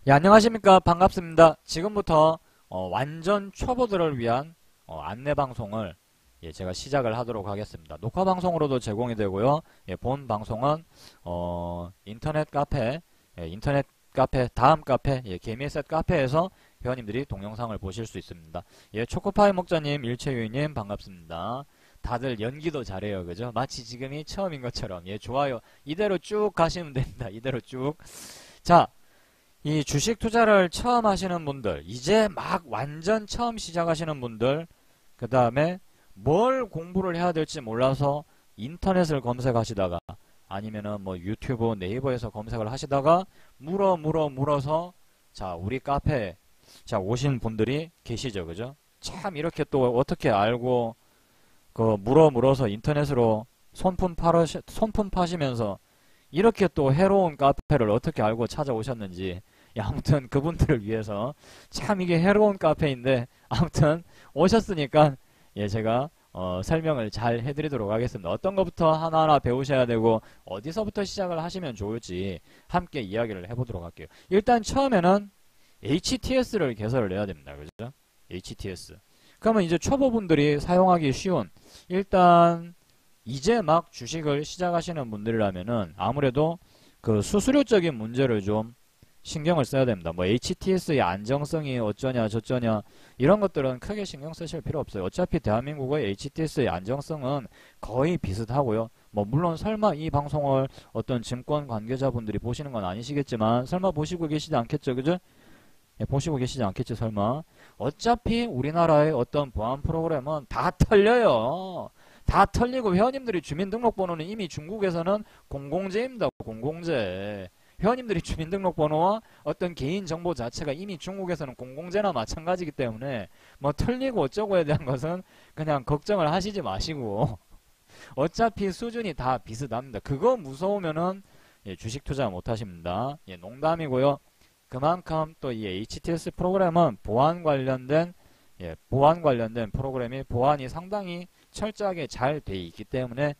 예, 안녕하십니까. 반갑습니다. 지금부터 완전 초보들을 위한 안내 방송을 제가 시작을 하도록 하겠습니다. 녹화 방송으로도 제공이 되고요. 본 방송은 인터넷 카페, 인터넷 카페, 다음 카페, 개미셋 카페에서 회원님들이 동영상을 보실 수 있습니다. 초코파이 목자님, 일체유님 반갑습니다. 다들 연기도 잘해요. 그죠? 마치 지금이 처음인 것처럼. 좋아요. 이대로 쭉 가시면 됩니다. 이대로 쭉. 자, 이 주식 투자를 처음 하시는 분들, 이제 막 완전 처음 시작하시는 분들, 그 다음에 뭘 공부를 해야 될지 몰라서 인터넷을 검색하시다가 아니면은 뭐 유튜브, 네이버에서 검색을 하시다가 물어서 자, 우리 카페에 자, 오신 분들이 계시죠. 그죠? 참 이렇게 또 어떻게 알고 그 물어서 인터넷으로 손품 파시면서 이렇게 또 해로운 카페를 어떻게 알고 찾아오셨는지 아무튼 그분들을 위해서 참 이게 해로운 카페인데 아무튼 오셨으니까 제가 설명을 잘 해드리도록 하겠습니다. 어떤 것부터 하나하나 배우셔야 되고 어디서부터 시작을 하시면 좋을지 함께 이야기를 해보도록 할게요. 일단 처음에는 HTS를 개설을 해야 됩니다. 그죠? HTS. 그러면 이제 초보분들이 사용하기 쉬운 일단 이제 막 주식을 시작하시는 분들이라면은 아무래도 그 수수료적인 문제를 좀 신경을 써야 됩니다. 뭐 HTS의 안정성이 어쩌냐 저쩌냐 이런 것들은 크게 신경 쓰실 필요 없어요. 어차피 대한민국의 HTS의 안정성은 거의 비슷하고요. 뭐 물론 설마 이 방송을 어떤 증권 관계자분들이 보시는 건 아니시겠지만 설마 보시고 계시지 않겠죠, 그죠? 보시고 계시지 않겠죠, 설마. 어차피 우리나라의 어떤 보안 프로그램은 다 털려요. 다 털리고 회원님들이 주민등록번호는 이미 중국에서는 공공재입니다. 공공재. 회원님들이 주민등록번호와 어떤 개인정보 자체가 이미 중국에서는 공공재나 마찬가지이기 때문에 뭐 털리고 어쩌고에 대한 것은 그냥 걱정을 하시지 마시고 어차피 수준이 다 비슷합니다. 그거 무서우면은 주식 투자 못 하십니다. 농담이고요. 그만큼 또 이 HTS 프로그램은 보안 관련된 프로그램이 보안이 상당히 철저하게 잘 돼 있기 때문에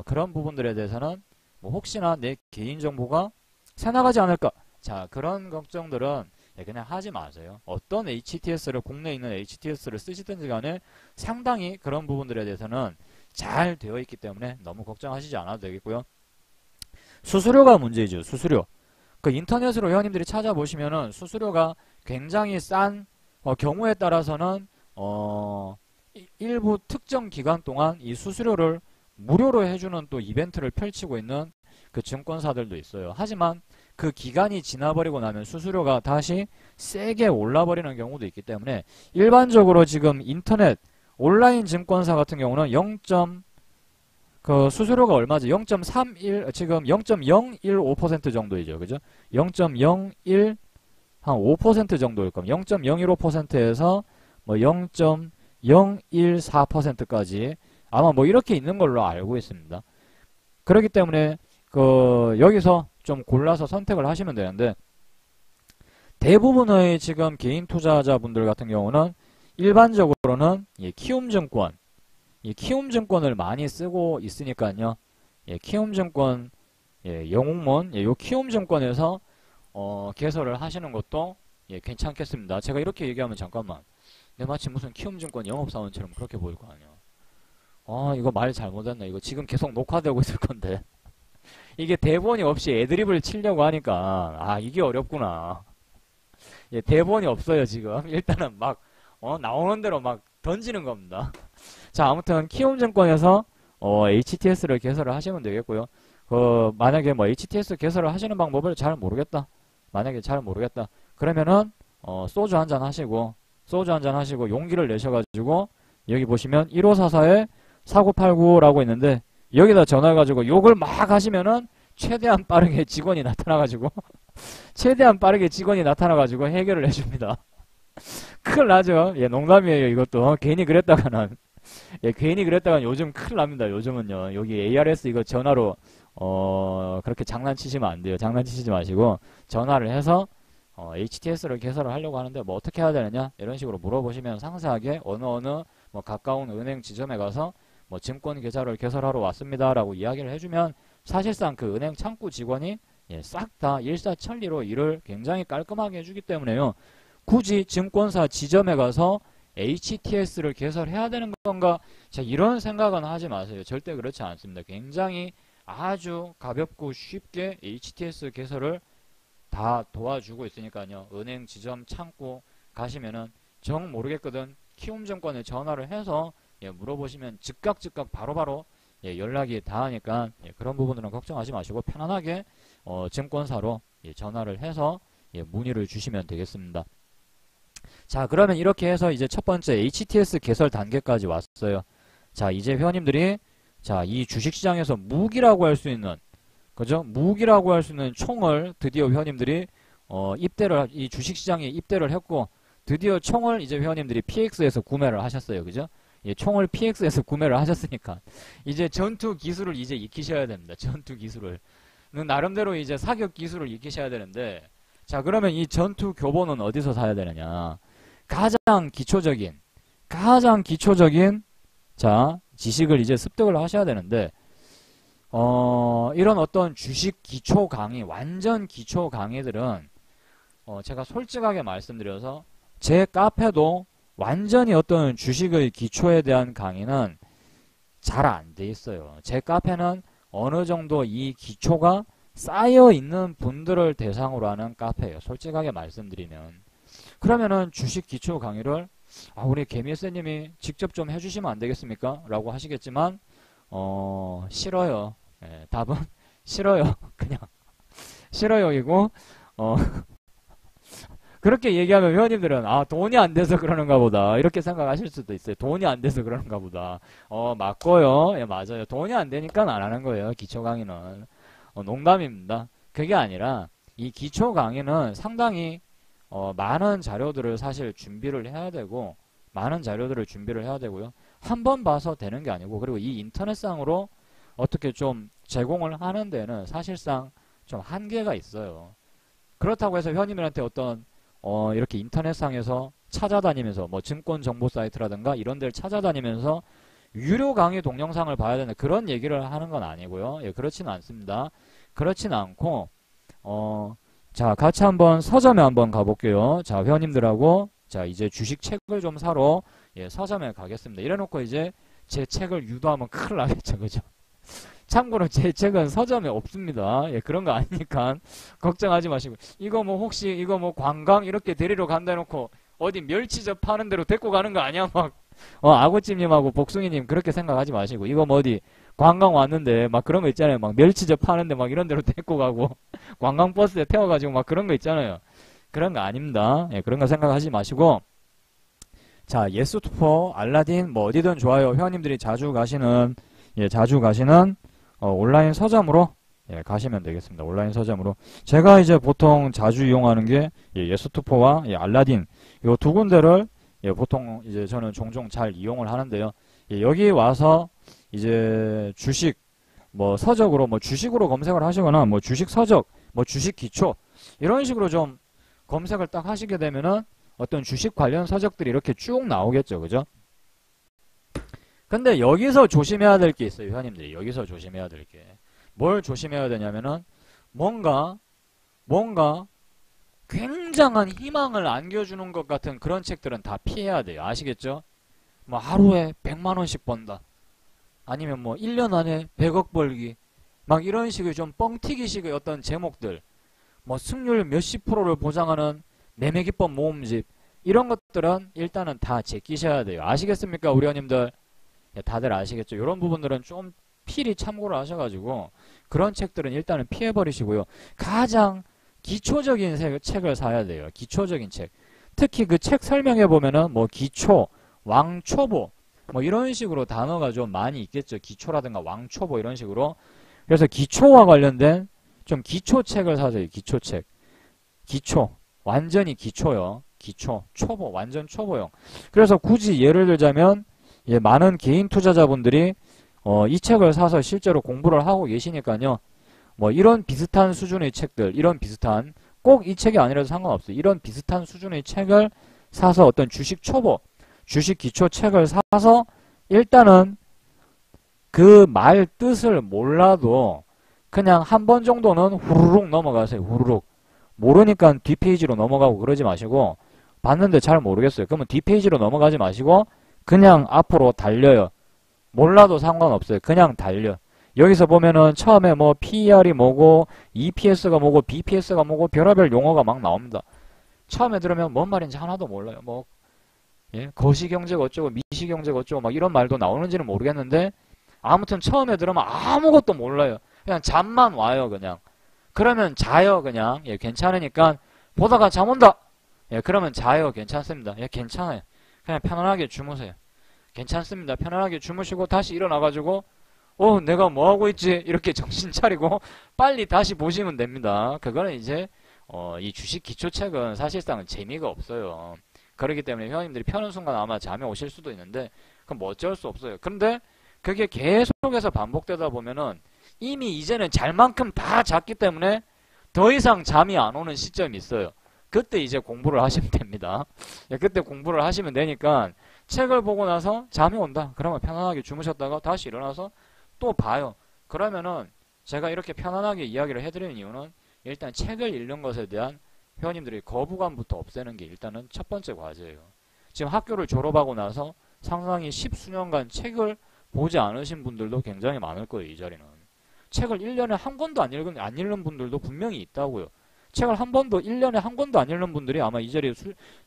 그런 부분들에 대해서는 뭐 혹시나 내 개인정보가 새나가지 않을까? 자, 그런 걱정들은 그냥 하지 마세요. 어떤 HTS를 국내에 있는 HTS를 쓰시든지 간에 상당히 그런 부분들에 대해서는 잘 되어 있기 때문에 너무 걱정하시지 않아도 되겠고요. 수수료가 문제죠. 수수료. 그 인터넷으로 회원님들이 찾아보시면은 수수료가 굉장히 싼 경우에 따라서는 일부 특정 기간 동안 이 수수료를 무료로 해주는 또 이벤트를 펼치고 있는 그 증권사들도 있어요. 하지만 그 기간이 지나버리고 나면 수수료가 다시 세게 올라버리는 경우도 있기 때문에 일반적으로 지금 인터넷 온라인 증권사 같은 경우는 그 수수료가 얼마죠? 0.31 지금 0.015% 정도이죠. 그죠? 0.01 한 5% 정도일 겁니다. 0.015%에서 뭐 0.014%까지 아마 뭐 이렇게 있는 걸로 알고 있습니다. 그렇기 때문에 그 여기서 좀 골라서 선택을 하시면 되는데 대부분의 지금 개인 투자자분들 같은 경우는 일반적으로는 키움증권 이 키움증권을 많이 쓰고 있으니까요. 키움증권 영웅문 요 키움증권에서 개설을 하시는 것도 괜찮겠습니다. 제가 이렇게 얘기하면 잠깐만 내 마치 무슨 키움증권 영업사원처럼 그렇게 보일 거 아니야. 이거 말 잘못했네. 이거 지금 계속 녹화되고 있을 건데 이게 대본이 없이 애드립을 치려고 하니까 이게 어렵구나. 대본이 없어요 지금. 일단은 막 나오는 대로 막 던지는 겁니다. 자, 아무튼 키움증권에서 HTS를 개설을 하시면 되겠고요. 만약에 뭐 HTS 개설을 하시는 방법을 잘 모르겠다. 만약에 잘 모르겠다. 그러면은 소주 한잔 하시고 용기를 내셔가지고 여기 보시면 1544-4989라고 있는데 여기다 전화해가지고 욕을 막 하시면은 최대한 빠르게 직원이 나타나가지고 해결을 해줍니다. 큰일 나죠. 농담이에요. 이것도 괜히 그랬다가는 요즘 큰일 납니다. 요즘은요. 여기 ARS 이거 전화로 그렇게 장난치시면 안 돼요. 장난치시지 마시고 전화를 해서 HTS를 개설을 하려고 하는데 뭐 어떻게 해야 되느냐 이런 식으로 물어보시면 상세하게 어느 뭐 가까운 은행 지점에 가서 뭐 증권 계좌를 개설하러 왔습니다라고 이야기를 해주면 사실상 그 은행 창구 직원이 예, 싹 다 일사천리로 일을 굉장히 깔끔하게 해주기 때문에요. 굳이 증권사 지점에 가서 HTS를 개설해야 되는 건가? 자, 이런 생각은 하지 마세요. 절대 그렇지 않습니다. 굉장히 아주 가볍고 쉽게 HTS 개설을 다 도와주고 있으니까요. 은행 지점 창구 가시면은 정 모르겠거든 키움증권에 전화를 해서 예, 물어보시면 즉각 바로바로 예, 연락이 닿으니까 예, 그런 부분들은 걱정하지 마시고 편안하게 증권사로 예, 전화를 해서 예, 문의를 주시면 되겠습니다. 자, 그러면 이렇게 해서 이제 첫 번째 HTS 개설 단계까지 왔어요. 자, 이제 회원님들이 자, 이 주식시장에서 무기라고 할 수 있는 그죠? 무기라고 할 수 있는 총을 드디어 회원님들이 이 주식시장에 입대를 했고 드디어 총을 이제 회원님들이 PX에서 구매를 하셨어요. 그죠? 예, 총을 PX에서 구매를 하셨으니까 이제 전투 기술을 이제 익히셔야 됩니다. 전투 기술을. 나름대로 이제 사격 기술을 익히셔야 되는데 자, 그러면 이 전투 교본은 어디서 사야 되느냐? 가장 기초적인 자, 지식을 이제 습득을 하셔야 되는데 이런 어떤 주식 기초 강의, 완전 기초 강의들은 제가 솔직하게 말씀드려서 제 카페도 완전히 어떤 주식의 기초에 대한 강의는 잘 안 돼 있어요. 제 카페는 어느 정도 이 기초가 쌓여 있는 분들을 대상으로 하는 카페예요. 솔직하게 말씀드리면. 그러면은 주식 기초 강의를 우리 개미쌤님이 직접 좀 해주시면 안 되겠습니까? 라고 하시겠지만 싫어요. 예, 답은 싫어요. 그냥 싫어요이고 그렇게 얘기하면 회원님들은 돈이 안 돼서 그러는가 보다 이렇게 생각하실 수도 있어요. 돈이 안 돼서 그러는가 보다. 맞고요. 예, 맞아요. 돈이 안 되니까 안 하는 거예요. 기초 강의는. 농담입니다. 그게 아니라 이 기초 강의는 상당히 많은 자료들을 사실 준비를 해야 되고 요 한 번 봐서 되는 게 아니고 그리고 이 인터넷상으로 어떻게 좀 제공을 하는 데는 사실상 좀 한계가 있어요. 그렇다고 해서 회원님들한테 어떤 이렇게 인터넷상에서 찾아다니면서 뭐 증권 정보 사이트라든가 이런 데를 찾아다니면서 유료 강의 동영상을 봐야 되는 그런 얘기를 하는 건 아니고요. 예, 그렇지는 않습니다. 그렇지는 않고 자, 같이 한번 서점에 한번 가볼게요. 자, 회원님들하고 자, 이제 주식 책을 좀 사러 예, 서점에 가겠습니다. 이래놓고 이제 제 책을 유도하면 큰일 나겠죠. 그죠? 참고로 제 책은 서점에 없습니다. 예, 그런 거 아니니까 걱정하지 마시고 이거 뭐 혹시 이거 뭐 관광 이렇게 데리러 간다 해놓고 어디 멸치젓 파는 데로 데리고 가는 거 아니야? 막 아구찜님하고 복숭이님 그렇게 생각하지 마시고 이거 뭐 어디 관광 왔는데 막 그런 거 있잖아요. 막 멸치젓 파는데 막 이런 데로 데리고 가고 관광버스에 태워가지고 막 그런 거 있잖아요. 그런 거 아닙니다. 예, 그런 거 생각하지 마시고 자, 예스투포, 알라딘 뭐 어디든 좋아요. 회원님들이 자주 가시는 온라인 서점으로 예, 가시면 되겠습니다. 온라인 서점으로. 제가 이제 보통 자주 이용하는 게 예, 예스투포와 예, 알라딘 이 두 군데를 예, 보통 이제 저는 종종 잘 이용을 하는데요. 예, 여기 와서 이제 주식 뭐 서적으로 뭐 주식으로 검색을 하시거나 뭐 주식 서적, 뭐 주식 기초 이런 식으로 좀 검색을 딱 하시게 되면은 어떤 주식 관련 서적들이 이렇게 쭉 나오겠죠. 그죠? 근데 여기서 조심해야 될 게 있어요. 회원님들이 여기서 조심해야 될 게. 뭘 조심해야 되냐면은 뭔가 굉장한 희망을 안겨주는 것 같은 그런 책들은 다 피해야 돼요. 아시겠죠? 뭐 하루에 100만원씩 번다. 아니면 뭐 1년 안에 100억 벌기. 막 이런 식의 좀 뻥튀기식의 어떤 제목들. 뭐 승률 몇십 프로를 보장하는 매매기법 모음집. 이런 것들은 일단은 다 제끼셔야 돼요. 아시겠습니까? 우리 회원님들. 다들 아시겠죠? 이런 부분들은 좀 필히 참고를 하셔가지고 그런 책들은 일단은 피해버리시고요. 가장 기초적인 책을 사야 돼요. 기초적인 책. 특히 그 책 설명해 보면은 뭐 기초, 왕초보 뭐 이런 식으로 단어가 좀 많이 있겠죠. 기초라든가 왕초보 이런 식으로. 그래서 기초와 관련된 좀 기초책을 사세요. 기초책. 기초. 완전히 기초요. 기초. 초보. 완전 초보용. 그래서 굳이 예를 들자면 예, 많은 개인 투자자분들이 이 책을 사서 실제로 공부를 하고 계시니까요. 뭐 이런 비슷한 수준의 책들, 이런 비슷한 꼭 이 책이 아니라도 상관없어요. 이런 비슷한 수준의 책을 사서 어떤 주식 초보, 주식 기초 책을 사서 일단은 그 말 뜻을 몰라도 그냥 한 번 정도는 후루룩 넘어가세요. 후루룩. 모르니까 뒷페이지로 넘어가고 그러지 마시고, 봤는데 잘 모르겠어요. 그러면 뒷페이지로 넘어가지 마시고 그냥 앞으로 달려요. 몰라도 상관없어요. 그냥 달려. 여기서 보면은 처음에 뭐 PER이 뭐고 EPS가 뭐고 BPS가 뭐고 별의별 용어가 막 나옵니다. 처음에 들으면 뭔 말인지 하나도 몰라요. 뭐 거시경제가 어쩌고 미시경제가 어쩌고 막 이런 말도 나오는지는 모르겠는데 아무튼 처음에 들으면 아무것도 몰라요. 그냥 잠만 와요. 그냥. 그러면 자요. 그냥. 괜찮으니까 보다가 잠 온다. 그러면 자요. 괜찮습니다. 괜찮아요. 그냥 편안하게 주무세요. 괜찮습니다. 편안하게 주무시고 다시 일어나가지고 내가 뭐하고 있지? 이렇게 정신 차리고 빨리 다시 보시면 됩니다. 그거는 이제 이 주식 기초책은 사실상 재미가 없어요. 그렇기 때문에 회원님들이 펴는 순간 아마 잠이 오실 수도 있는데 그럼 뭐 어쩔 수 없어요. 그런데 그게 계속해서 반복되다 보면은 이미 이제는 잘 만큼 다 잤기 때문에 더 이상 잠이 안 오는 시점이 있어요. 그때 이제 공부를 하시면 됩니다. 그때 공부를 하시면 되니까 책을 보고 나서 잠이 온다. 그러면 편안하게 주무셨다가 다시 일어나서 또 봐요. 그러면은 제가 이렇게 편안하게 이야기를 해드리는 이유는 일단 책을 읽는 것에 대한 회원님들이 거부감부터 없애는 게 일단은 첫 번째 과제예요. 지금 학교를 졸업하고 나서 상당히 10수년간 책을 보지 않으신 분들도 굉장히 많을 거예요. 이 자리는. 책을 1년에 한 권도 안 읽는 분들도 분명히 있다고요. 책을 한 번도 1년에 한 권도 안 읽는 분들이 아마 이 자리에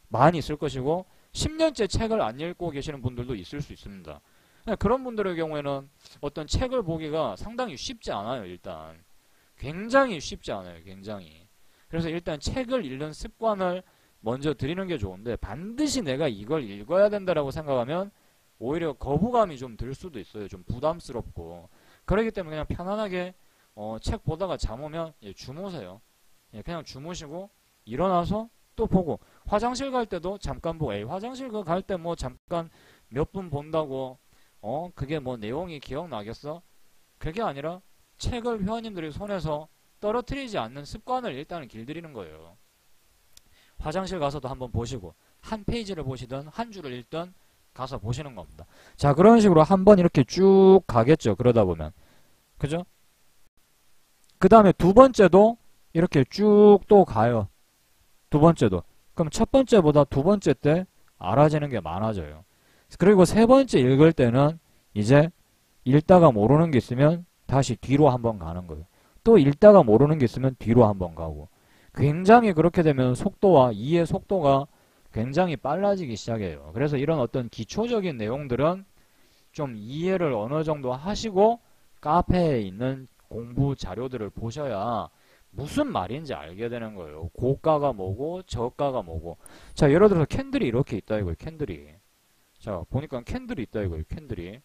많이 있을 것이고 10년째 책을 안 읽고 계시는 분들도 있을 수 있습니다. 그런 분들의 경우에는 어떤 책을 보기가 상당히 쉽지 않아요. 일단 굉장히 쉽지 않아요. 굉장히. 그래서 일단 책을 읽는 습관을 먼저 드리는 게 좋은데 반드시 내가 이걸 읽어야 된다라고 생각하면 오히려 거부감이 좀 들 수도 있어요. 좀 부담스럽고. 그렇기 때문에 그냥 편안하게 책 보다가 잠 오면 주무세요. 그냥 주무시고 일어나서 또 보고 화장실 갈 때도 잠깐 보고 화장실 갈 때 뭐 잠깐 몇 분 본다고 그게 뭐 내용이 기억나겠어? 그게 아니라 책을 회원님들이 손에서 떨어뜨리지 않는 습관을 일단은 길들이는 거예요. 화장실 가서도 한번 보시고 한 페이지를 보시든 한 줄을 읽든 가서 보시는 겁니다. 자, 그런 식으로 한번 이렇게 쭉 가겠죠. 그러다 보면. 그죠? 그 다음에 두 번째도 이렇게 쭉 또 가요. 두 번째도. 그럼 첫 번째보다 두 번째 때 알아지는 게 많아져요. 그리고 세 번째 읽을 때는 이제 읽다가 모르는 게 있으면 다시 뒤로 한번 가는 거예요. 또 읽다가 모르는 게 있으면 뒤로 한번 가고. 굉장히 그렇게 되면 속도와 이해 속도가 굉장히 빨라지기 시작해요. 그래서 이런 어떤 기초적인 내용들은 좀 이해를 어느 정도 하시고 카페에 있는 공부 자료들을 보셔야 무슨 말인지 알게 되는 거예요. 고가가 뭐고 저가가 뭐고. 자, 예를 들어서 캔들이 이렇게 있다 이거예요. 캔들이. 자, 보니까 캔들이 있다 이거예요. 캔들이.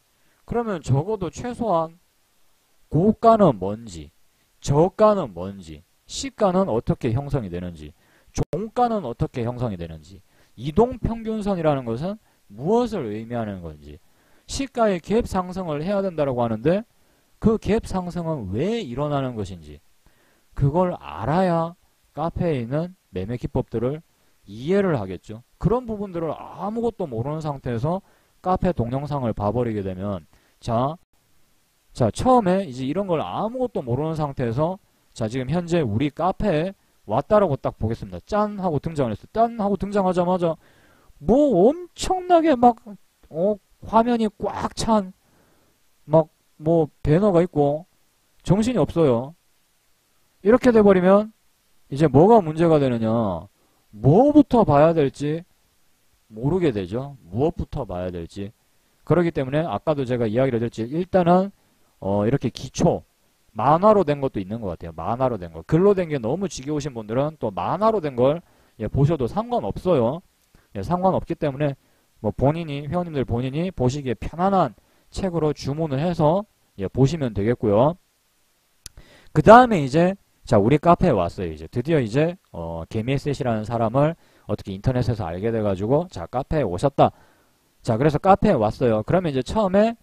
그러면 적어도 최소한 고가는 뭔지, 저가는 뭔지, 시가는 어떻게 형성이 되는지, 종가는 어떻게 형성이 되는지, 이동평균선이라는 것은 무엇을 의미하는 건지, 시가의 갭 상승을 해야 된다고 하는데 그 갭 상승은 왜 일어나는 것인지 그걸 알아야 카페에 있는 매매 기법들을 이해를 하겠죠. 그런 부분들을 아무것도 모르는 상태에서 카페 동영상을 봐버리게 되면 자 처음에 이제 이런 걸 아무것도 모르는 상태에서 자 지금 현재 우리 카페에 왔다라고 딱 보겠습니다. 짠 하고 등장을 했어요. 짠 하고 등장하자마자 뭐 엄청나게 막 화면이 꽉 찬 막 뭐 배너가 있고 정신이 없어요. 이렇게 돼버리면 이제 뭐가 문제가 되느냐, 뭐부터 봐야 될지 모르게 되죠. 무엇부터 봐야 될지. 그렇기 때문에 아까도 제가 이야기를 드렸지, 일단은 이렇게 기초 만화로 된 것도 있는 것 같아요. 만화로 된 거. 글로 된 게 너무 지겨우신 분들은 또 만화로 된 걸 보셔도 상관없어요. 상관없기 때문에 뭐 회원님들 본인이 보시기에 편안한 책으로 주문을 해서 보시면 되겠고요. 그 다음에 이제 자 우리 카페에 왔어요. 이제 드디어 이제 개미셋이라는 사람을 어떻게 인터넷에서 알게 돼가지고 자 카페에 오셨다. 자 그래서 카페에 왔어요. 그러면 이제 처음에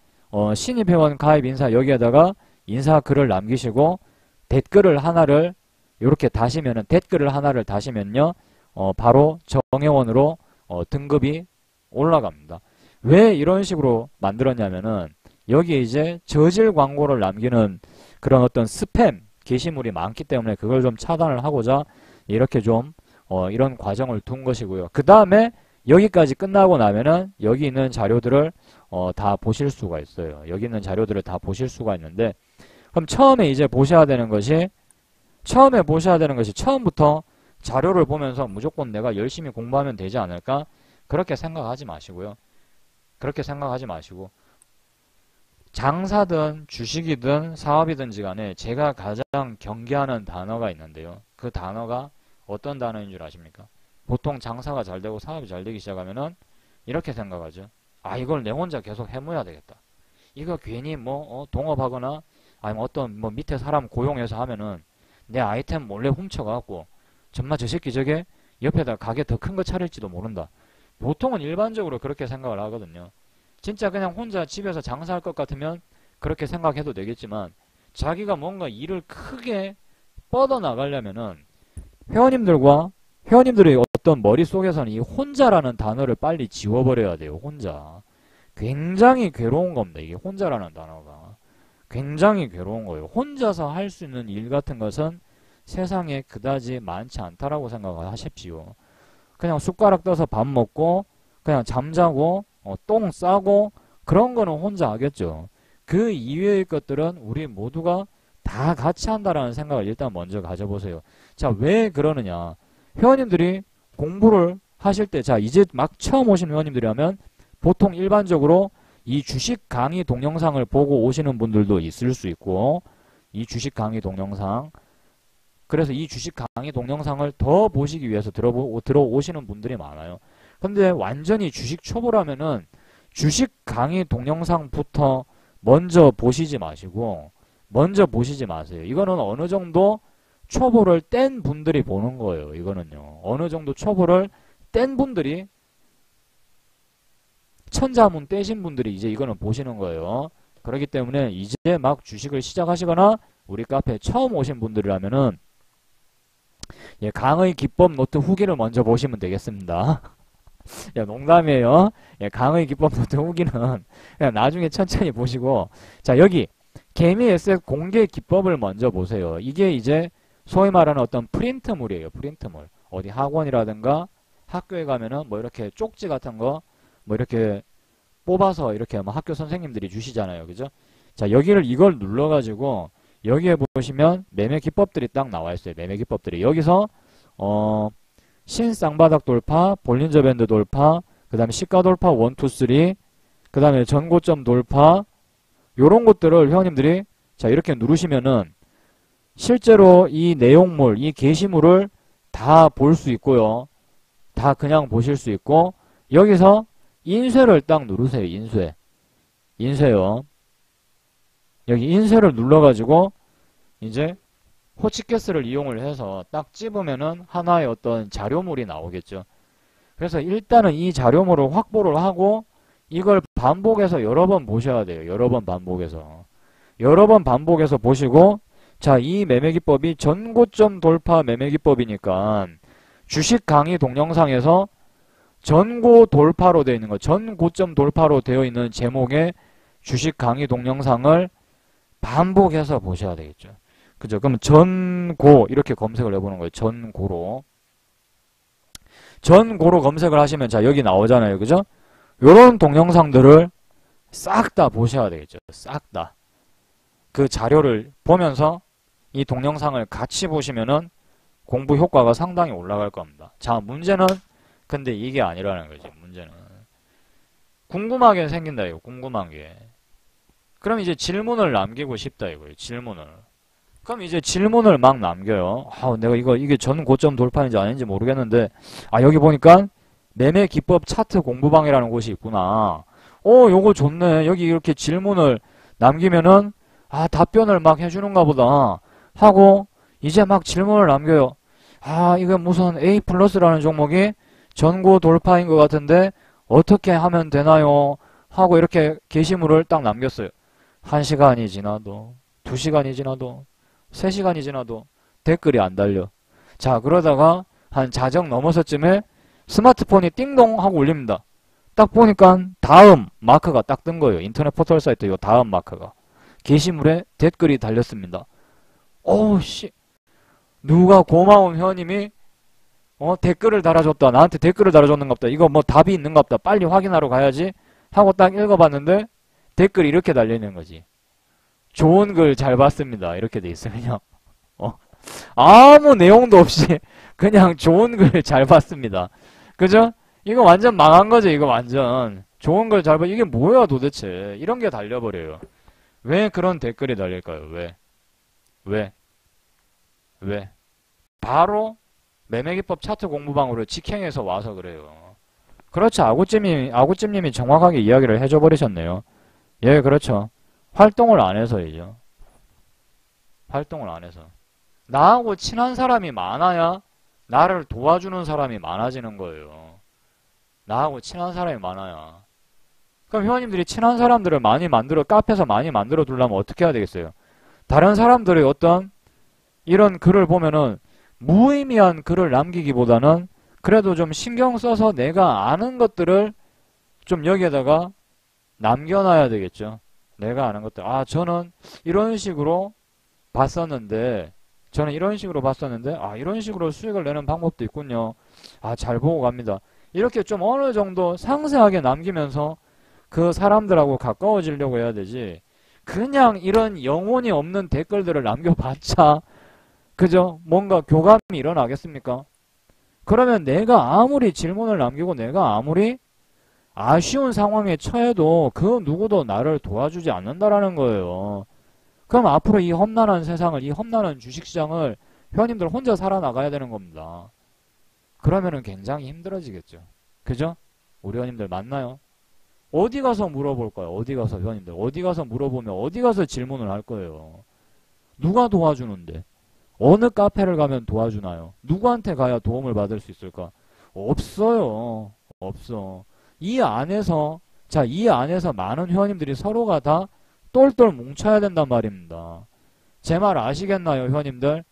신입 회원 가입 인사 여기에다가 인사 글을 남기시고 댓글을 하나를 이렇게 다시면은 댓글을 하나를 다시면요 바로 정회원으로 등급이 올라갑니다. 왜 이런 식으로 만들었냐면은 여기에 이제 저질 광고를 남기는 그런 어떤 스팸 게시물이 많기 때문에 그걸 좀 차단을 하고자 이렇게 좀 이런 과정을 둔 것이고요. 그 다음에 여기까지 끝나고 나면은 여기 있는 자료들을 다 보실 수가 있어요. 여기 있는 자료들을 다 보실 수가 있는데, 그럼 처음에 이제 보셔야 되는 것이 처음부터 자료를 보면서 무조건 내가 열심히 공부하면 되지 않을까? 그렇게 생각하지 마시고요. 그렇게 생각하지 마시고, 장사든 주식이든 사업이든지 간에 제가 가장 경계하는 단어가 있는데요. 그 단어가 어떤 단어인 줄 아십니까? 보통 장사가 잘 되고 사업이 잘 되기 시작하면은 이렇게 생각하죠. 아, 이걸 내 혼자 계속 해모야 되겠다. 이거 괜히 동업하거나 아니면 어떤 밑에 사람 고용해서 하면은 내 아이템 몰래 훔쳐가고 정말 저 새끼 저게 옆에다 가게 더 큰 거 차릴지도 모른다. 보통은 일반적으로 그렇게 생각을 하거든요. 진짜 그냥 혼자 집에서 장사할 것 같으면 그렇게 생각해도 되겠지만, 자기가 뭔가 일을 크게 뻗어나가려면은 회원님들의 어떤 머릿속에서는 이 혼자라는 단어를 빨리 지워버려야 돼요. 혼자. 굉장히 괴로운 겁니다. 이게 혼자라는 단어가. 굉장히 괴로운 거예요. 혼자서 할 수 있는 일 같은 것은 세상에 그다지 많지 않다라고 생각을 하십시오. 그냥 숟가락 떠서 밥 먹고 그냥 잠자고 똥 싸고 그런 거는 혼자 하겠죠. 그 이외의 것들은 우리 모두가 다 같이 한다라는 생각을 일단 먼저 가져보세요. 자, 왜 그러느냐. 회원님들이 공부를 하실 때, 자, 이제 막 처음 오신 회원님들이라면 보통 일반적으로 이 주식 강의 동영상을 보고 오시는 분들도 있을 수 있고, 이 주식 강의 동영상, 그래서 이 주식 강의 동영상을 더 보시기 위해서 들어오시는 분들이 많아요. 근데 완전히 주식 초보라면은 주식 강의 동영상부터 먼저 보시지 마세요. 이거는 어느 정도 초보를 뗀 분들이 보는 거예요. 이거는요. 어느 정도 초보를 뗀 분들이, 천자문 떼신 분들이 이제 이거는 보시는 거예요. 그렇기 때문에 이제 막 주식을 시작하시거나 우리 카페에 처음 오신 분들이라면은 강의 기법 노트 후기를 먼저 보시면 되겠습니다. 농담이에요. 강의 기법 노트 후기는 그냥 나중에 천천히 보시고, 자, 여기 개미 에셋 공개 기법을 먼저 보세요. 이게 이제 소위 말하는 어떤 프린트물이에요. 프린트물. 어디 학원이라든가 학교에 가면은 이렇게 쪽지 같은 거 이렇게 뽑아서 이렇게 학교 선생님들이 주시잖아요. 그죠? 자, 이걸 눌러가지고 여기에 보시면 매매 기법들이 딱 나와 있어요. 매매 기법들이. 여기서 신쌍바닥 돌파, 볼린저 밴드 돌파, 그 다음에 시가 돌파 1, 2, 3, 그 다음에 전고점 돌파, 요런 것들을 회원님들이 자, 이렇게 누르시면은 실제로 이 내용물, 이 게시물을 다 볼 수 있고요. 다 그냥 보실 수 있고, 여기서 인쇄를 딱 누르세요. 인쇄요. 여기 인쇄를 눌러가지고 이제 호치케스를 이용을 해서 딱 집으면은 하나의 어떤 자료물이 나오겠죠. 그래서 일단은 이 자료물을 확보를 하고 이걸 반복해서 여러 번 보셔야 돼요. 여러 번 반복해서 보시고, 자, 이 매매기법이 전고점 돌파 매매기법이니까 주식 강의 동영상에서 전고 돌파로 되어 있는 거, 전고점 돌파로 되어 있는 제목의 주식 강의 동영상을 반복해서 보셔야 되겠죠. 그죠? 그럼 전고 이렇게 검색을 해보는 거예요. 전고로 검색을 하시면 자, 여기 나오잖아요. 그죠? 요런 동영상들을 싹 다 보셔야 되겠죠. 싹 다. 그 자료를 보면서 이 동영상을 같이 보시면은 공부 효과가 상당히 올라갈 겁니다. 자, 문제는 근데 이게 아니라는 거지. 문제는 궁금하게 생긴다 이거. 궁금한 게. 그럼 이제 질문을 남기고 싶다 이거예요. 질문을. 그럼 이제 질문을 막 남겨요. 내가 이게 전 고점 돌파인지 아닌지 모르겠는데, 여기 보니까 매매 기법 차트 공부방이라는 곳이 있구나. 요거 좋네. 여기 이렇게 질문을 남기면은 답변을 막 해주는가 보다 하고 이제 막 질문을 남겨요. 이게 무슨 A 플러스라는 종목이 전고 돌파인 것 같은데 어떻게 하면 되나요? 하고 이렇게 게시물을 딱 남겼어요. 1시간이 지나도 2시간이 지나도 3시간이 지나도 댓글이 안 달려. 자, 그러다가 한 자정 넘어서쯤에 스마트폰이 띵동 하고 울립니다. 딱 보니까 다음 마크가 딱 뜬 거예요. 인터넷 포털 사이트 요 다음 마크가. 게시물에 댓글이 달렸습니다. 어우, 씨. 누가 고마운 회원님이, 댓글을 달아줬다. 나한테 댓글을 달아줬는갑다. 이거 뭐 답이 있는갑다. 빨리 확인하러 가야지. 하고 딱 읽어봤는데, 댓글이 이렇게 달려있는 거지. 좋은 글 잘 봤습니다. 이렇게 돼 있으면요. 아무 내용도 없이, 그냥 좋은 글 잘 봤습니다. 그죠? 이거 완전 망한 거죠, 이거 완전. 좋은 글 잘 봐. 이게 뭐야, 도대체. 이런 게 달려버려요. 왜 그런 댓글이 달릴까요? 왜? 바로 매매기법 차트 공부방으로 직행해서 와서 그래요. 그렇죠. 아구찜님이 정확하게 이야기를 해줘 버리셨네요. 예, 그렇죠. 활동을 안 해서이죠. 활동을 안 해서. 나하고 친한 사람이 많아야 나를 도와주는 사람이 많아지는 거예요. 나하고 친한 사람이 많아야. 그럼 회원님들이 친한 사람들을 많이 카페에서 많이 만들어 두려면 어떻게 해야 되겠어요? 다른 사람들의 어떤 이런 글을 보면은 무의미한 글을 남기기보다는 그래도 좀 신경 써서 내가 아는 것들을 좀 여기에다가 남겨놔야 되겠죠. 내가 아는 것들. 아, 저는 이런 식으로 봤었는데, 이런 식으로 수익을 내는 방법도 있군요. 아, 잘 보고 갑니다. 이렇게 좀 어느 정도 상세하게 남기면서 그 사람들하고 가까워지려고 해야 되지. 그냥 이런 영혼이 없는 댓글들을 남겨봤자, 그죠? 뭔가 교감이 일어나겠습니까? 그러면 내가 아무리 질문을 남기고 내가 아무리 아쉬운 상황에 처해도 그 누구도 나를 도와주지 않는다라는 거예요. 그럼 앞으로 이 험난한 세상을, 이 험난한 주식시장을 회원님들 혼자 살아나가야 되는 겁니다. 그러면은 굉장히 힘들어지겠죠. 그죠? 우리 회원님들 맞나요? 어디 가서 물어볼까요? 어디 가서 회원님들 어디 가서 물어보면 어디 가서 질문을 할 거예요. 누가 도와주는데? 어느 카페를 가면 도와주나요? 누구한테 가야 도움을 받을 수 있을까? 없어요. 없어. 이 안에서 많은 회원님들이 서로가 다 똘똘 뭉쳐야 된단 말입니다. 제 말 아시겠나요, 회원님들?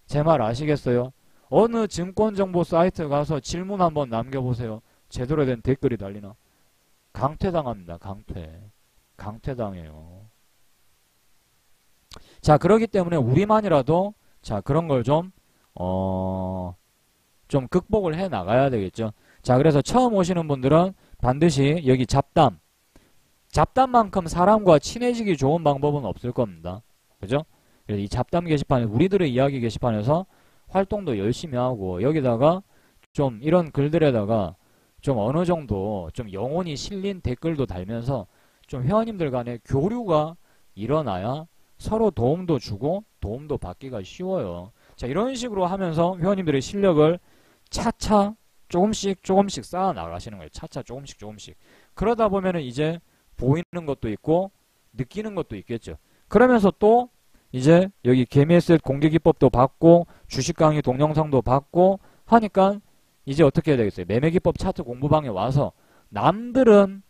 제 말 아시겠어요? 어느 증권정보 사이트 가서 질문 한번 남겨보세요. 제대로 된 댓글이 달리나? 강퇴당합니다. 강퇴당해요. 자, 그러기 때문에 우리만이라도 자, 그런 걸 좀 극복을 해 나가야 되겠죠. 자, 그래서 처음 오시는 분들은 반드시 여기 잡담만큼 사람과 친해지기 좋은 방법은 없을 겁니다. 그죠? 그래서 이 잡담 게시판에, 우리들의 이야기 게시판에서 활동도 열심히 하고, 여기다가 좀 이런 글들에다가 좀 어느 정도 좀 영혼이 실린 댓글도 달면서 좀 회원님들 간에 교류가 일어나야 서로 도움도 주고 도움도 받기가 쉬워요. 자, 이런 식으로 하면서 회원님들의 실력을 차차 조금씩 쌓아 나가시는 거예요. 차차 조금씩. 그러다 보면은 이제 보이는 것도 있고 느끼는 것도 있겠죠. 그러면서 또 이제 여기 개미에셋 공개기법도 받고 주식 강의 동영상도 받고 하니까 이제 어떻게 해야 되겠어요? 매매기법 차트 공부방에 와서 남들은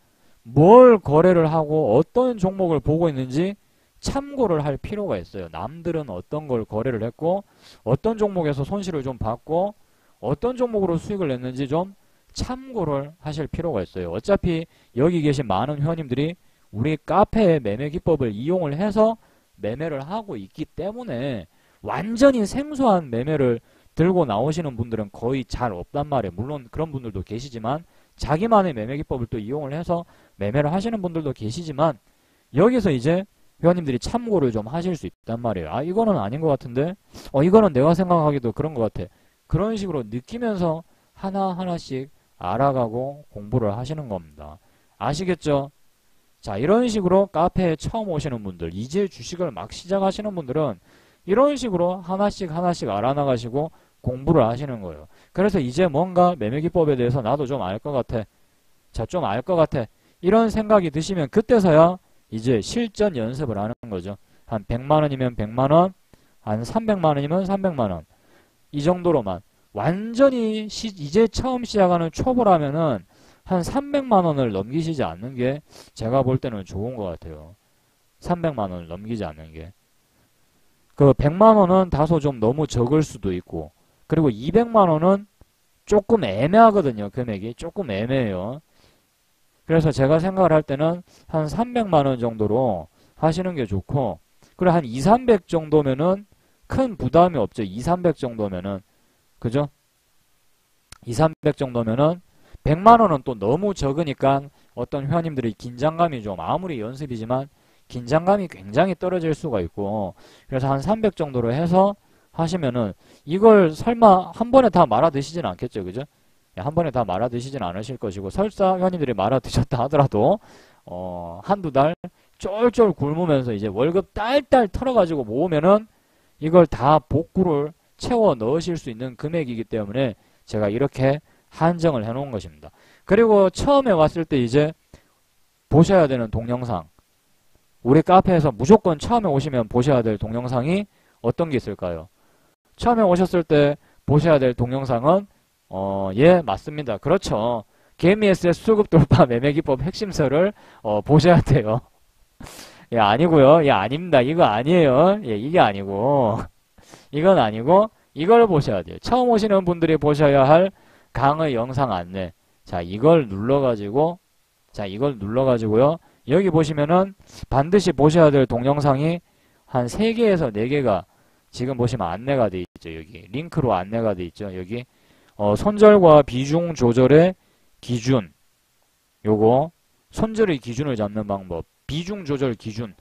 뭘 거래를 하고 어떤 종목을 보고 있는지 참고를 할 필요가 있어요. 남들은 어떤 걸 거래를 했고 어떤 종목에서 손실을 좀 받고 어떤 종목으로 수익을 냈는지 좀 참고를 하실 필요가 있어요. 어차피 여기 계신 많은 회원님들이 우리 카페의 매매 기법을 이용을 해서 매매를 하고 있기 때문에 완전히 생소한 매매를 들고 나오시는 분들은 거의 잘 없단 말이에요. 물론 그런 분들도 계시지만 자기만의 매매 기법을 또 이용을 해서 매매를 하시는 분들도 계시지만 여기서 이제 회원님들이 참고를 좀 하실 수 있단 말이에요. 아, 이거는 아닌 것 같은데 이거는 내가 생각하기도 그런 것 같아. 그런 식으로 느끼면서 하나하나씩 알아가고 공부를 하시는 겁니다. 아시겠죠? 자, 이런 식으로 카페에 처음 오시는 분들, 이제 주식을 막 시작하시는 분들은 이런 식으로 하나씩 알아나가시고 공부를 하시는 거예요. 그래서 이제 뭔가 매매기법에 대해서 나도 좀 알 것 같아. 자, 좀 알 것 같아. 이런 생각이 드시면 그때서야 이제 실전 연습을 하는 거죠. 한 100만원이면 100만원, 한 300만원이면 300만원. 이 정도로만. 완전히 이제 처음 시작하는 초보라면은 한 300만원을 넘기시지 않는 게 제가 볼 때는 좋은 것 같아요. 300만원을 넘기지 않는 게. 그 100만원은 다소 좀 너무 적을 수도 있고, 그리고 200만원은 조금 애매하거든요. 금액이 조금 애매해요. 그래서 제가 생각을 할 때는 한 300만원 정도로 하시는 게 좋고, 그리고 한 2, 300 정도면은 큰 부담이 없죠. 2, 300 정도면은. 그죠? 2, 300 정도면은 100만 원은 또 너무 적으니까 어떤 회원님들이 긴장감이 좀 아무리 연습이지만 긴장감이 굉장히 떨어질 수가 있고 그래서 한 300 정도로 해서 하시면은 이걸 설마 한 번에 다 말아 드시진 않겠죠. 그죠? 한 번에 다 말아 드시진 않으실 것이고 설사 회원님들이 말아 드셨다 하더라도 한두 달 쫄쫄 굶으면서 이제 월급 딸딸 털어가지고 모으면은 이걸 다 복구를 채워 넣으실 수 있는 금액이기 때문에 제가 이렇게 한정을 해 놓은 것입니다. 그리고 처음에 왔을 때 이제 보셔야 되는 동영상 우리 카페에서 무조건 처음에 오시면 보셔야 될 동영상이 어떤 게 있을까요? 처음에 오셨을 때 보셔야 될 동영상은 예 맞습니다. 그렇죠. 개미S의 수급 돌파 매매 기법 핵심서를 보셔야 돼요. 예 아니고요. 예 아닙니다. 이거 아니에요. 예 이게 아니고 이건 아니고 이걸 보셔야 돼요. 처음 오시는 분들이 보셔야 할 강의 영상 안내. 자 이걸 눌러가지고요. 여기 보시면은 반드시 보셔야 될 동영상이 한 3개에서 4개가 지금 보시면 안내가 돼 있죠. 여기 링크로 안내가 돼 있죠. 여기 손절과 비중 조절의 기준 요거 손절의 기준을 잡는 방법 비중 조절 기준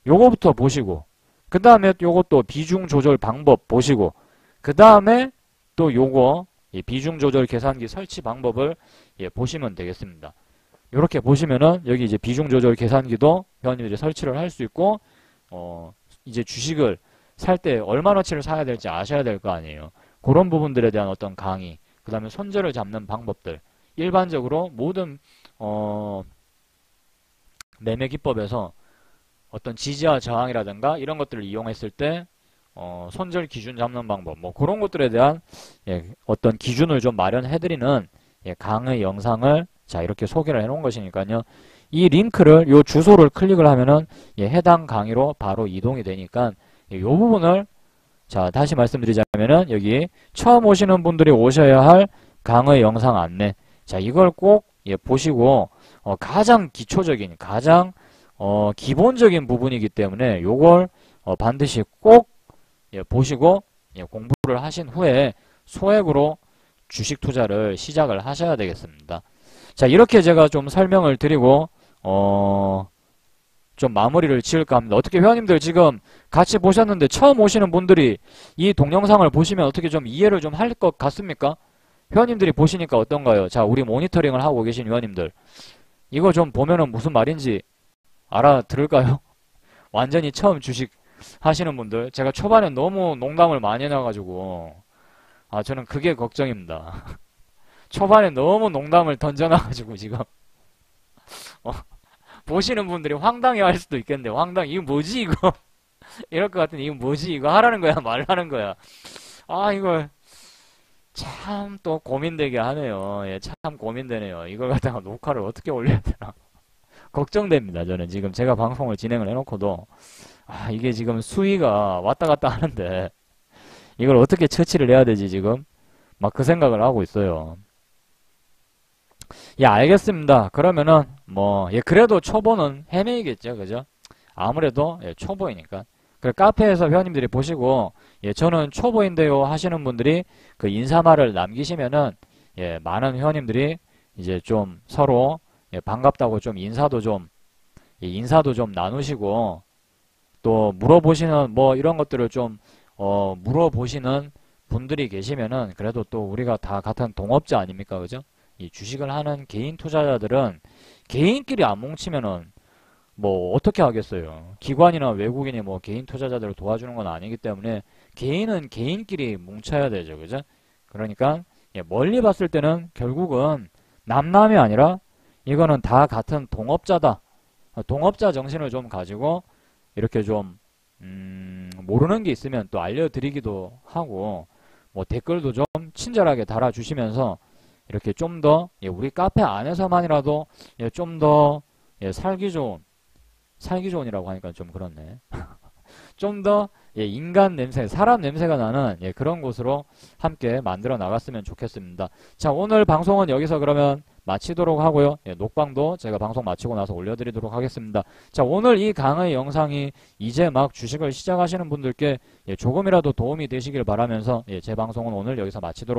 요거부터 보시고 그 다음에 요것도 비중 조절 방법 보시고 그 다음에 또 요거 비중 조절 계산기 설치 방법을 보시면 되겠습니다. 이렇게 보시면은 여기 이제 비중 조절 계산기도 회원님들이 설치를 할 수 있고 이제 주식을 살 때 얼마나치를 사야 될지 아셔야 될 거 아니에요. 그런 부분들에 대한 어떤 강의, 그 다음에 손절을 잡는 방법들, 일반적으로 모든 매매 기법에서 어떤 지지와 저항이라든가 이런 것들을 이용했을 때 손절 기준 잡는 방법, 뭐 그런 것들에 대한 어떤 기준을 좀 마련해드리는 강의 영상을 자 이렇게 소개를 해놓은 것이니까요. 이 링크를 요 주소를 클릭을 하면은 해당 강의로 바로 이동이 되니까 요 부분을 자 다시 말씀드리자면은 여기 처음 오시는 분들이 오셔야 할 강의 영상 안내 자 이걸 꼭 보시고 가장 기초적인 가장 기본적인 부분이기 때문에 요걸 반드시 꼭 보시고 공부를 하신 후에 소액으로 주식 투자를 시작을 하셔야 되겠습니다. 자 이렇게 제가 좀 설명을 드리고 좀 마무리를 지을까 합니다. 어떻게 회원님들 지금 같이 보셨는데 처음 오시는 분들이 이 동영상을 보시면 어떻게 좀 이해를 좀 할 것 같습니까? 회원님들이 보시니까 어떤가요? 자 우리 모니터링을 하고 계신 회원님들 이거 좀 보면은 무슨 말인지 알아들을까요? 완전히 처음 주식 하시는 분들 제가 초반에 너무 농담을 많이 해놔가지고 저는 그게 걱정입니다. 초반에 너무 농담을 던져놔가지고 지금 보시는 분들이 황당해할 수도 있겠는데 황당 이거 뭐지 이거 이럴 것 같은데 이거 뭐지 이거 하라는 거야 말라는 거야 이걸 참 또 고민되게 하네요. 예, 참 고민되네요. 이걸 갖다가 녹화를 어떻게 올려야 되나 걱정됩니다. 저는 지금 제가 방송을 진행을 해놓고도 이게 지금 수위가 왔다 갔다 하는데 이걸 어떻게 처치를 해야 되지 지금 막 그 생각을 하고 있어요. 예, 알겠습니다. 그러면은 그래도 초보는 헤매이겠죠, 그죠? 아무래도 초보이니까. 그 카페에서 회원님들이 보시고 저는 초보인데요 하시는 분들이 그 인사말을 남기시면은 많은 회원님들이 이제 좀 서로 반갑다고 좀 인사도 좀 나누시고 또 물어보시는 이런 것들을 좀 물어보시는 분들이 계시면은 그래도 또 우리가 다 같은 동업자 아닙니까, 그죠? 이 주식을 하는 개인 투자자들은 개인끼리 안 뭉치면은 어떻게 하겠어요. 기관이나 외국인이 개인 투자자들을 도와주는 건 아니기 때문에 개인은 개인끼리 뭉쳐야 되죠. 그죠? 그러니까 멀리 봤을 때는 결국은 남남이 아니라 이거는 다 같은 동업자다. 동업자 정신을 좀 가지고 이렇게 좀 모르는 게 있으면 또 알려드리기도 하고 댓글도 좀 친절하게 달아주시면서 이렇게 좀 더 우리 카페 안에서만이라도 좀 더 살기 좋은이라고 하니까 좀 그렇네. 좀 더 인간 냄새, 사람 냄새가 나는 그런 곳으로 함께 만들어 나갔으면 좋겠습니다. 자, 오늘 방송은 여기서 그러면 마치도록 하고요. 예, 녹방도 제가 방송 마치고 나서 올려드리도록 하겠습니다. 자, 오늘 이 강의 영상이 이제 막 주식을 시작하시는 분들께 예, 조금이라도 도움이 되시길 바라면서 예, 제 방송은 오늘 여기서 마치도록